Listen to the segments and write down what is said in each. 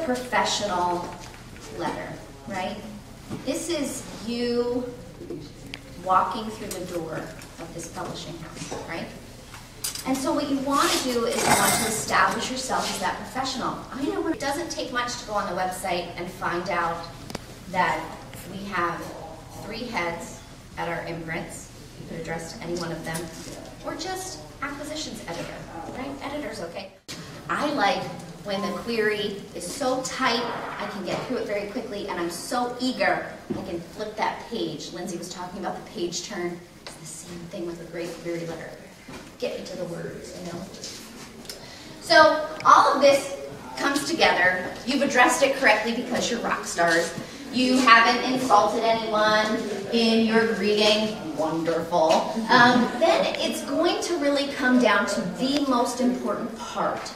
professional letter, right? This is you walking through the door of this publishing house, right? And so what you want to do is you want to establish yourself as that professional. I know it doesn't take much to go on the website and find out that we have 3 heads at our imprints. You could address to any one of them, or just acquisitions editor, right? Editor's okay. I like when the query is so tight, I can get through it very quickly, and I'm so eager, I can flip that page. Lindsay was talking about the page turn. It's the same thing with a great query letter. Get me to the words, you know. So all of this comes together. You've addressed it correctly because you're rock stars. You haven't insulted anyone in your greeting. Wonderful. Then it's going to really come down to the most important part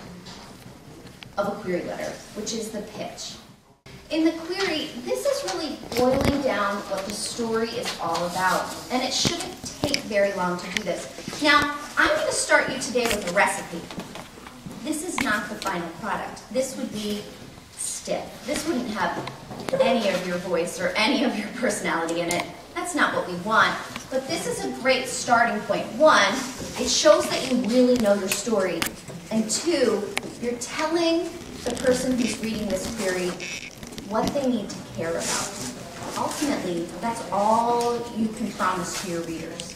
of a query letter, which is the pitch. In the query, this is really boiling down what the story is all about, and it shouldn't take very long to do this. Now, I'm going to start you today with a recipe. This is not the final product. This would be stiff. This wouldn't have any of your voice or any of your personality in it. That's not what we want, but this is a great starting point. 1, it shows that you really know your story, and 2, you're telling the person who's reading this query what they need to care about. Ultimately, that's all you can promise to your readers.